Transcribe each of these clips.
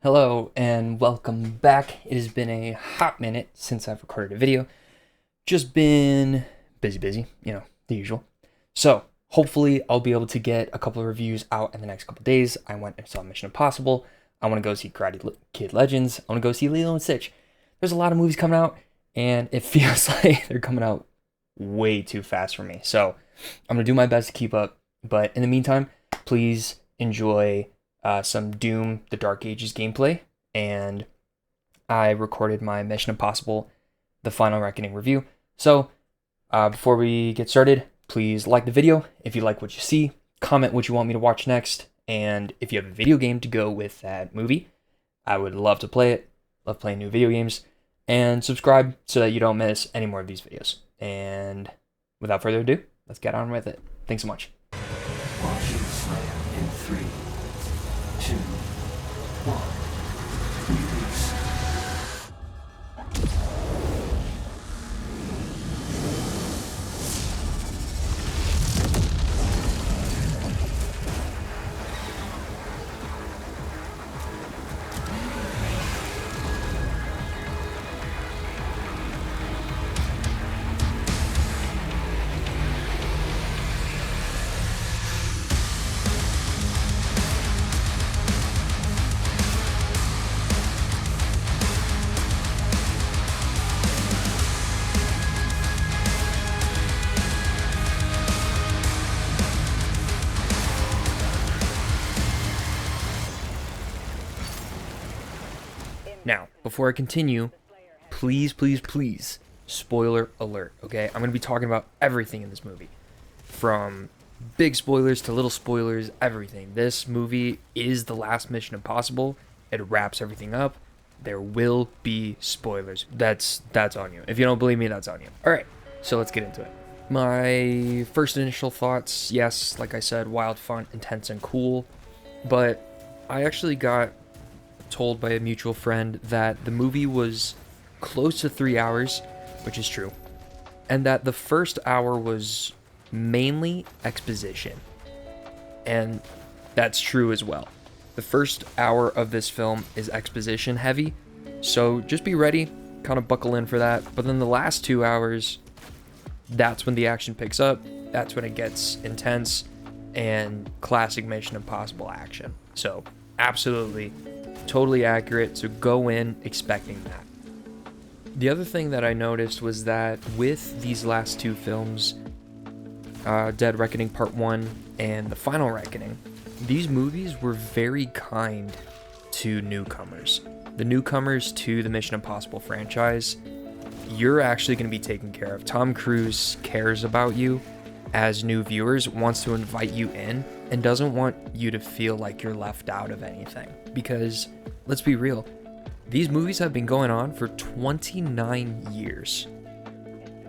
Hello and welcome back. It has been a hot minute since I've recorded a video. Just been busy, the usual. So hopefully I'll be able to get a couple of reviews out in the next couple of days. I went and saw Mission Impossible. I want to go see Karate Kid Legends. I want to go see Lilo and Stitch. There's a lot of movies coming out and it feels like they're coming out way too fast for me. So I'm going to do my best to keep up. But in the meantime, please enjoy some Doom The Dark Ages gameplay, and I recorded my Mission Impossible The Final Reckoning review. So before we get started, please like the video if you like what you see, comment what you want me to watch next, and if you have a video game to go with that movie, I would love to play it. Love playing new video games. And subscribe so that you don't miss any more of these videos. And without further ado, let's get on with it. Thanks so much. Watching in 3, 2, 1, release. Now, before I continue, please, spoiler alert, okay? I'm going to be talking about everything in this movie. From big spoilers to little spoilers, everything. This movie is the last Mission Impossible. It wraps everything up. There will be spoilers. That's on you. If you don't believe me, that's on you. Alright, so let's get into it. My first initial thoughts, yes, like I said, wild, fun, intense, and cool. But I actually got told by a mutual friend that the movie was close to 3 hours, which is true, and that the first hour was mainly exposition. And that's true as well. The first hour of this film is exposition heavy, so just be ready, kind of buckle in for that. But then the last 2 hours, that's when the action picks up, that's when it gets intense, and classic Mission Impossible action. So absolutely totally accurate, so go in expecting that. The other thing that I noticed was that with these last two films, Dead Reckoning Part 1 and The Final Reckoning, these movies were very kind to newcomers. The newcomers to the Mission Impossible franchise, you're actually going to be taken care of. Tom Cruise cares about you as new viewers, wants to invite you in, and doesn't want you to feel like you're left out of anything. Because, let's be real, these movies have been going on for 29 years.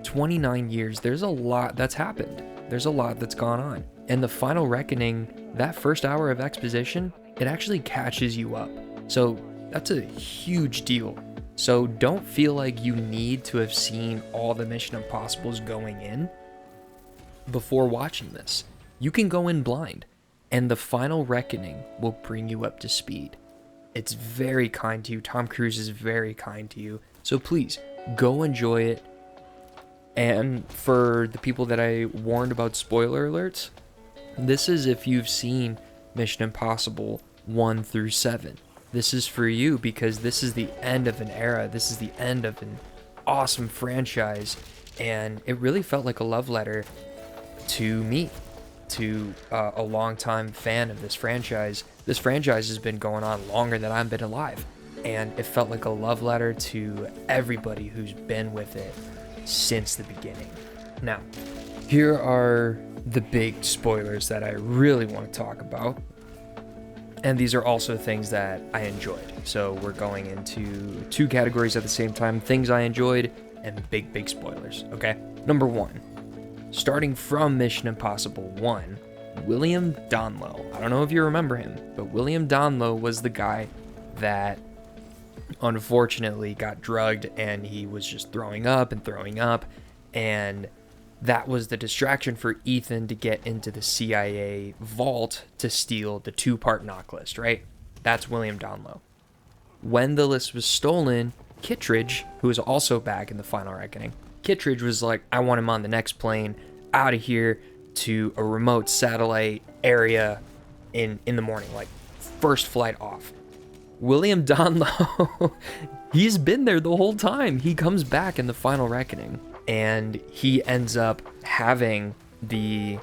29 years, there's a lot that's happened. There's a lot that's gone on. And The Final Reckoning, that first hour of exposition, it actually catches you up. So that's a huge deal. So don't feel like you need to have seen all the Mission Impossibles going in before watching this. You can go in blind, and The Final Reckoning will bring you up to speed. It's very kind to you. Tom Cruise is very kind to you. So please, go enjoy it. And for the people that I warned about spoiler alerts, this is if you've seen Mission Impossible 1 through 7. This is for you because this is the end of an era. This is the end of an awesome franchise. And it really felt like a love letter to me, to a longtime fan of this franchise. This franchise has been going on longer than I've been alive, and it felt like a love letter to everybody who's been with it since the beginning. Now, here are the big spoilers that I really want to talk about, and these are also things that I enjoyed. So we're going into two categories at the same time: things I enjoyed and big spoilers. Okay, number 1. Starting from Mission Impossible 1, William Donloe. I don't know if you remember him, but William Donloe was the guy that unfortunately got drugged and he was just throwing up, and that was the distraction for Ethan to get into the CIA vault to steal the 2-part knock list, right? That's William Donloe. when the list was stolen, Kittredge, who was also back in the Final Reckoning, Kittredge was like, I want him on the next plane out of here to a remote satellite area in the morning, like first flight off. William Donlow, he's been there the whole time. He comes back in the Final Reckoning, and he ends up having the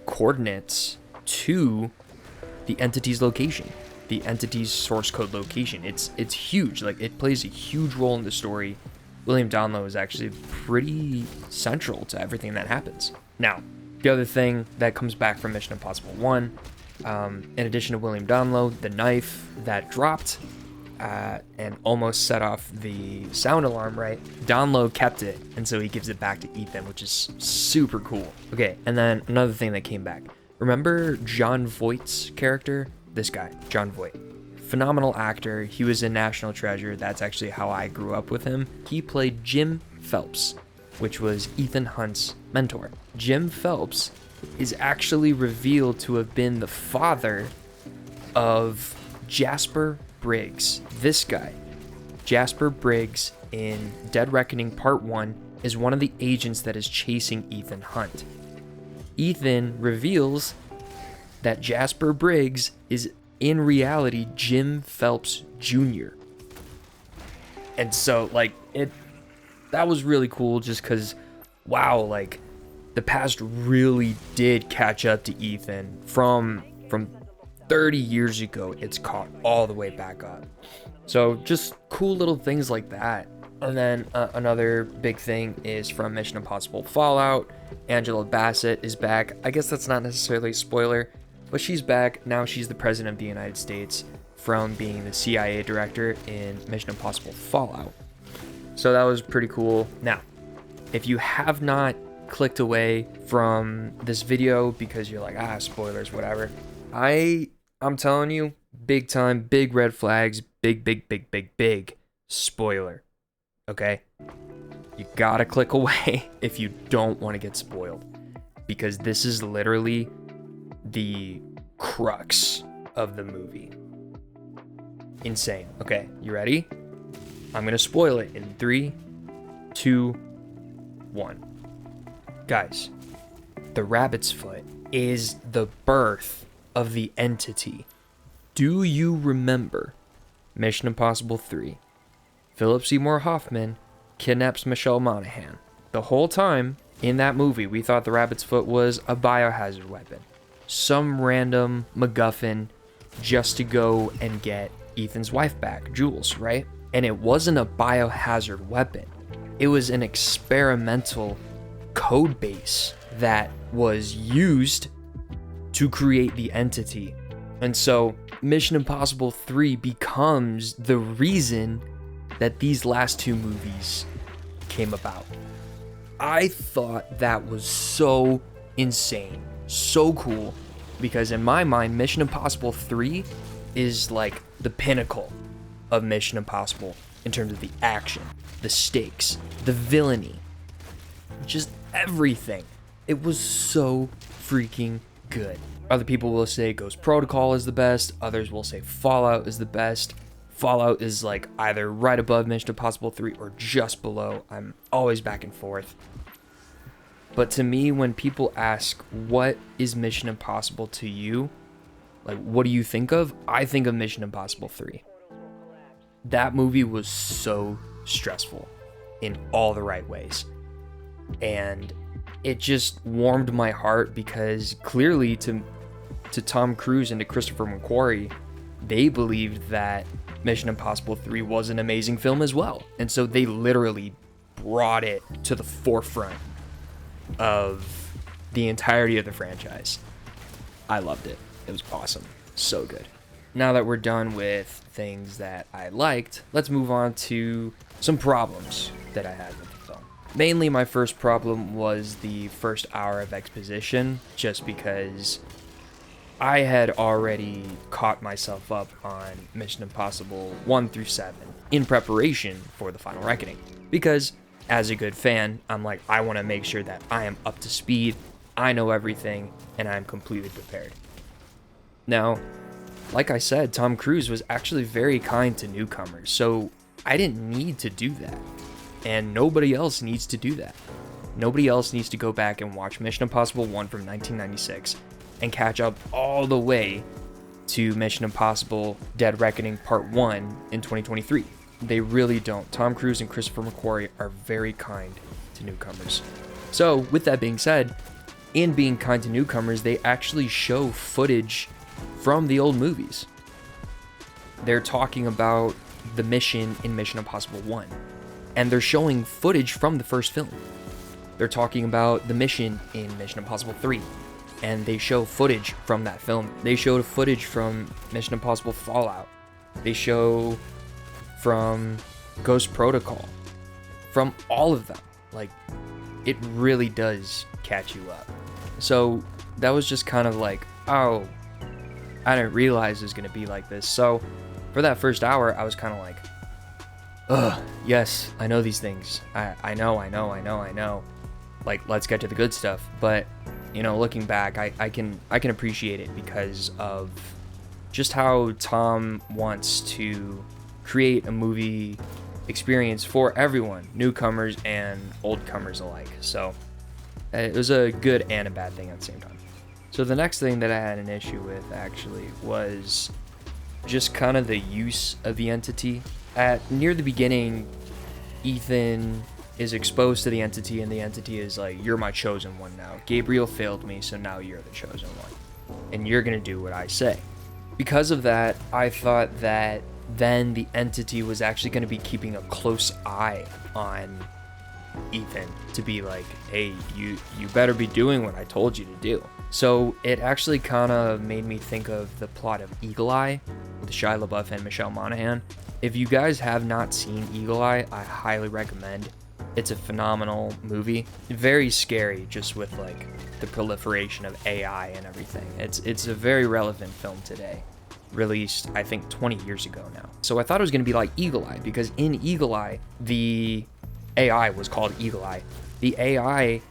coordinates to the entity's location, the entity's source code location. It's huge. Like, it plays a huge role in the story. William Donlow is actually pretty central to everything that happens. Now, the other thing that comes back from Mission Impossible 1, in addition to William Donlow, the knife that dropped and almost set off the sound alarm, right? Donlow kept it, and so he gives it back to Ethan, which is super cool. Okay, and then another thing that came back. Remember Jon Voight's character? This guy, Jon Voight. Phenomenal actor. He was in National Treasure. That's actually how I grew up with him. He played Jim Phelps, which was Ethan Hunt's mentor. Jim Phelps is actually revealed to have been the father of Jasper Briggs. This guy, Jasper Briggs, in Dead Reckoning Part 1, is one of the agents that is chasing Ethan Hunt. Ethan reveals that Jasper Briggs is in reality Jim Phelps Jr. And so, like, that was really cool just because, wow, like, the past really did catch up to Ethan from 30 years ago. It's caught all the way back up. So just cool little things like that. And then another big thing is from Mission Impossible Fallout. Angela Bassett is back. I guess that's not necessarily a spoiler, but she's back. Now she's the president of the United States from being the CIA director in Mission Impossible Fallout. So that was pretty cool. Now, if you have not clicked away from this video because you're like, spoilers, whatever, I'm telling you, big time, big red flags, big spoiler. Okay? You gotta click away if you don't want to get spoiled, because this is literally the crux of the movie. Insane. Okay, you ready? I'm gonna spoil it in 3, 2, 1. Guys, the rabbit's foot is the birth of the entity. Do you remember Mission Impossible 3? Philip Seymour Hoffman kidnaps Michelle Monaghan. The whole time in that movie, we thought the rabbit's foot was a biohazard weapon. Some random MacGuffin just to go and get Ethan's wife back, Jules, right? And it wasn't a biohazard weapon. It was an experimental code base that was used to create the entity. And so Mission Impossible 3 becomes the reason that these last two movies came about. I thought that was so insane, so cool, because in my mind, Mission Impossible 3 is like the pinnacle of Mission Impossible in terms of the action, the stakes, the villainy, just everything. It was so freaking good. Other people will say Ghost Protocol is the best. Others will say Fallout is the best. Fallout is like either right above Mission Impossible 3 or just below. I'm always back and forth. But to me, when people ask, what is Mission Impossible to you? Like, what do you think of? I think of Mission Impossible 3. That movie was so stressful in all the right ways. And it just warmed my heart because clearly to Tom Cruise and to Christopher McQuarrie, they believed that Mission Impossible 3 was an amazing film as well. And so they literally brought it to the forefront of the entirety of the franchise. I loved it. It was awesome. So good. Now that we're done with things that I liked, let's move on to some problems that I had with the film. Mainly my first problem was the first hour of exposition, just because I had already caught myself up on Mission Impossible 1 through 7 in preparation for the Final Reckoning. Because as a good fan, I'm like, I want to make sure that I am up to speed, I know everything, and I'm completely prepared. Now, like I said, Tom Cruise was actually very kind to newcomers, so I didn't need to do that. And nobody else needs to do that. Nobody else needs to go back and watch Mission Impossible 1 from 1996 and catch up all the way to Mission Impossible Dead Reckoning Part 1 in 2023. They really don't. Tom Cruise and Christopher McQuarrie are very kind to newcomers. So, with that being said, in being kind to newcomers, they actually show footage from the old movies. They're talking about the mission in Mission Impossible 1, and they're showing footage from the first film. They're talking about the mission in Mission Impossible 3, and they show footage from that film. They showed footage from Mission Impossible Fallout. They show from Ghost Protocol, from all of them. Like, it really does catch you up. So that was just kind of like, oh, I didn't realize it was going to be like this. So for that first hour, I was kind of like, ugh, yes, I know these things. I know. Like, let's get to the good stuff. But, you know, looking back, I can appreciate it because of just how Tom wants to create a movie experience for everyone, newcomers and oldcomers alike. So it was a good and a bad thing at the same time. So the next thing that I had an issue with actually was just kind of the use of the entity. At near the beginning, Ethan is exposed to the entity, and the entity is like, you're my chosen one now. Gabriel failed me, so now you're the chosen one. And you're gonna do what I say. Because of that, I thought that then the entity was actually gonna be keeping a close eye on Ethan to be like, hey, you better be doing what I told you to do. So it actually kind of made me think of the plot of Eagle Eye with Shia LaBeouf and Michelle Monaghan. If you guys have not seen Eagle Eye, I highly recommend. It's a phenomenal movie. Very scary, just with like the proliferation of AI and everything. It's a very relevant film today. Released, I think, 20 years ago now. So I thought it was going to be like Eagle Eye, because in Eagle Eye, the AI was called Eagle Eye. The AI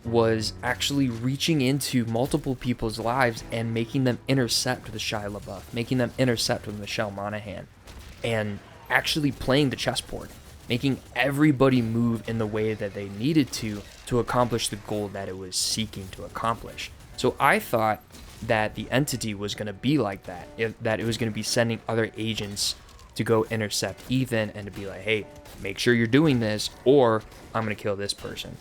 was actually reaching into multiple people's lives and making them intercept with Shia LaBeouf, making them intercept with Michelle Monaghan, and actually playing the chessboard, making everybody move in the way that they needed to accomplish the goal that it was seeking to accomplish. So I thought that the entity was going to be like that, that it was going to be sending other agents to go intercept Ethan and to be like, hey, make sure you're doing this, or I'm going to kill this person.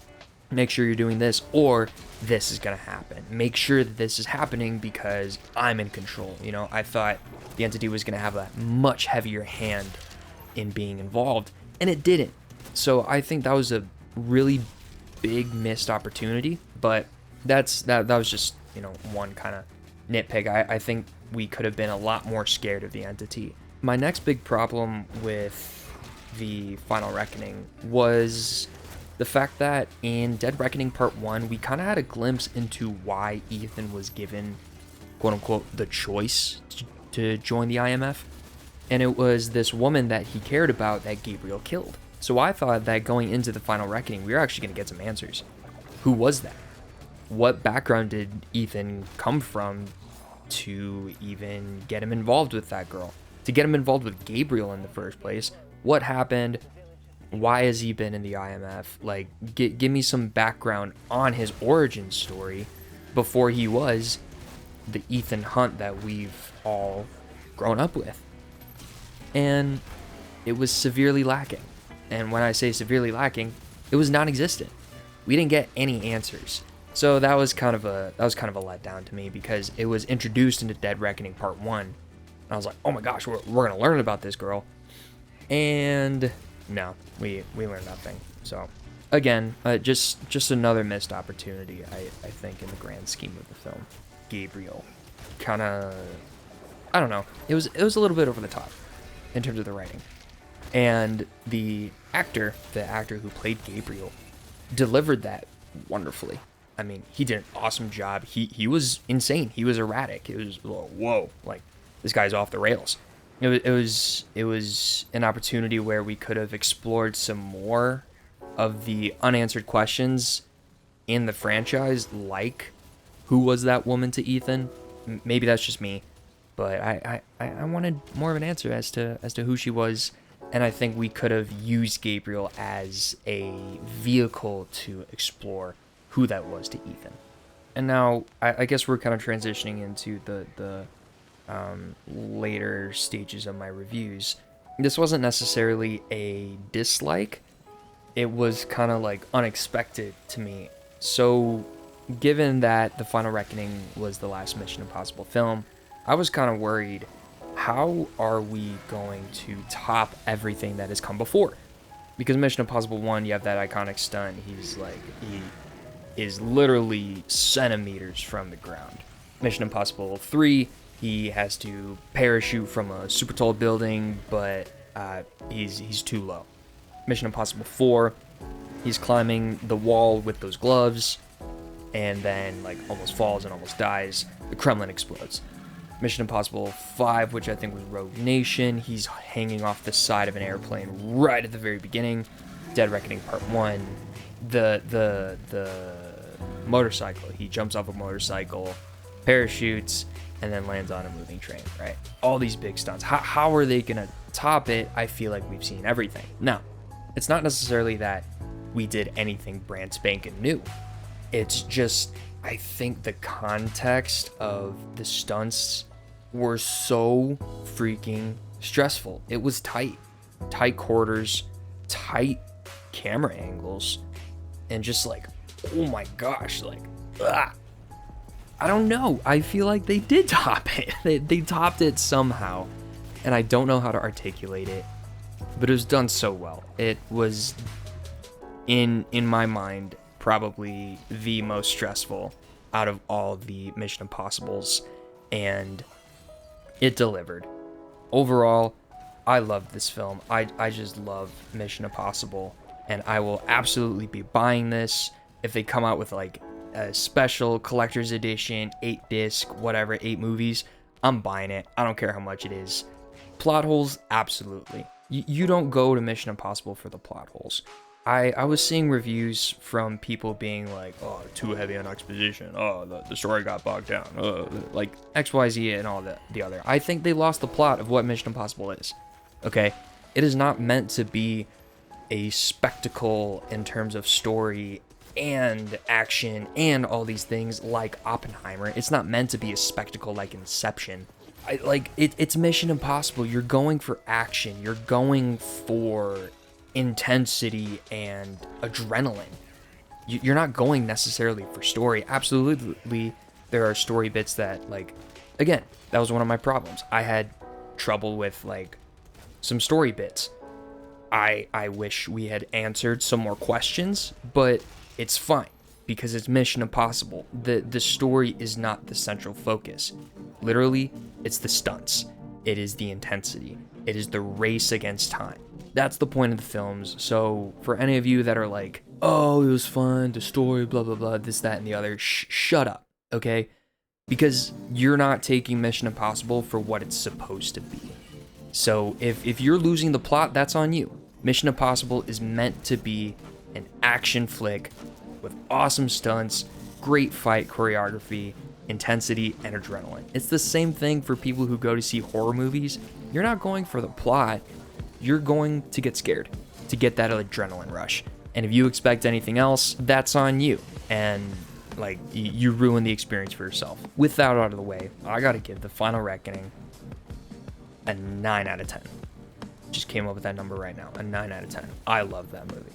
Make sure you're doing this, or this is going to happen. Make sure that this is happening because I'm in control. You know, I thought the entity was going to have a much heavier hand in being involved, and it didn't. So I think that was a really big missed opportunity, but that was just, you know, one kind of nitpick. I think we could have been a lot more scared of the entity. My next big problem with the Final Reckoning was the fact that in Dead Reckoning Part 1, we kind of had a glimpse into why Ethan was given, quote-unquote, the choice to join the IMF. And it was this woman that he cared about that Gabriel killed. So I thought that going into the Final Reckoning, we were actually going to get some answers. Who was that? What background did Ethan come from to even get him involved with that girl? To get him involved with Gabriel in the first place? What happened? Why has he been in the IMF? Like, give me some background on his origin story before he was the Ethan Hunt that we've all grown up with. And it was severely lacking. And when I say severely lacking, it was non-existent. We didn't get any answers. So that was kind of a letdown to me, because it was introduced into Dead Reckoning Part 1. And I was like, oh my gosh, we're going to learn about this girl. And no, we learned nothing. So again, just another missed opportunity, I think, in the grand scheme of the film. Gabriel kind of, I don't know, it was a little bit over the top in terms of the writing. And the actor who played Gabriel delivered that wonderfully. I mean, he did an awesome job. He was insane. He was erratic. It was, whoa, like, this guy's off the rails. It was an opportunity where we could have explored some more of the unanswered questions in the franchise, like, who was that woman to Ethan? Maybe that's just me, but I wanted more of an answer as to who she was, and I think we could have used Gabriel as a vehicle to explore who that was to Ethan. And now I guess we're kind of transitioning into the later stages of my reviews. This wasn't necessarily a dislike. It was kind of like unexpected to me. So, given that The Final Reckoning was the last Mission Impossible film, I was kind of worried, how are we going to top everything that has come before? Because Mission Impossible 1, you have that iconic stunt. He is literally centimeters from the ground. Mission Impossible 3, he has to parachute from a super tall building, but he's too low. Mission Impossible 4, he's climbing the wall with those gloves, and then like almost falls and almost dies. The Kremlin explodes. Mission Impossible 5, which I think was Rogue Nation, he's hanging off the side of an airplane right at the very beginning. Dead Reckoning Part 1, the motorcycle, he jumps off a motorcycle, parachutes, and then lands on a moving train, right? All these big stunts. How are they gonna top it? I feel like we've seen everything. Now, it's not necessarily that we did anything brand spanking new. It's just, I think the context of the stunts were so freaking stressful. It was tight quarters, tight camera angles, and just like, oh my gosh, like, ugh. I don't know. I feel like they did top it. They topped it somehow, and I don't know how to articulate it, but it was done so well. It was, in my mind, probably the most stressful out of all the Mission Impossibles, and it delivered. Overall, I love this film. I just love Mission Impossible, and I will absolutely be buying this if they come out with like a special collector's edition, 8-disc, whatever, 8 movies. I'm buying it. I don't care how much it is. Plot holes, absolutely. You don't go to Mission Impossible for the plot holes. I was seeing reviews from people being like, oh, too heavy on exposition. Oh, the story got bogged down. Like XYZ and all the other. I think they lost the plot of what Mission Impossible is. Okay? It is not meant to be a spectacle in terms of story and action and all these things like Oppenheimer. It's not meant to be a spectacle like Inception. It's Mission Impossible. You're going for action. You're going for intensity and adrenaline. You're not going necessarily for story. Absolutely, there are story bits that, like, again, that was one of my problems. I had trouble with, like, some story bits. I wish we had answered some more questions, but it's fine because it's Mission Impossible. The story is not the central focus. Literally, it's the stunts. It is the intensity. It is the race against time. That's the point of the films. So for any of you that are like, oh, it was fun, the story, blah, blah, blah, this, that, and the other, shut up, okay? Because you're not taking Mission Impossible for what it's supposed to be. So if you're losing the plot, that's on you. Mission Impossible is meant to be an action flick with awesome stunts, great fight choreography, intensity, and adrenaline. It's the same thing for people who go to see horror movies. You're not going for the plot. You're going to get scared, to get that adrenaline rush. And if you expect anything else, that's on you. And like, you ruin the experience for yourself. With that out of the way, I gotta give The Final Reckoning a 9 out of 10. Just came up with that number right now, a 9 out of 10. I love that movie.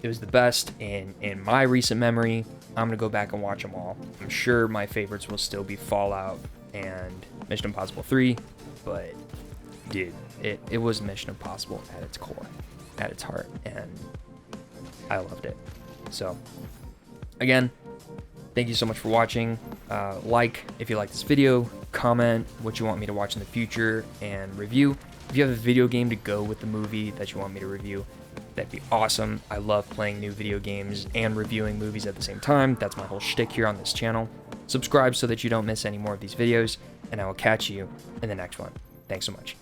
It was the best in my recent memory. I'm gonna go back and watch them all. I'm sure my favorites will still be Fallout and Mission Impossible 3, but dude, it was Mission Impossible at its core, at its heart, and I loved it. So, again, thank you so much for watching. Like if you like this video, comment what you want me to watch in the future, and review. If you have a video game to go with the movie that you want me to review, that'd be awesome. I love playing new video games and reviewing movies at the same time. That's my whole shtick here on this channel. Subscribe so that you don't miss any more of these videos, and I will catch you in the next one. Thanks so much.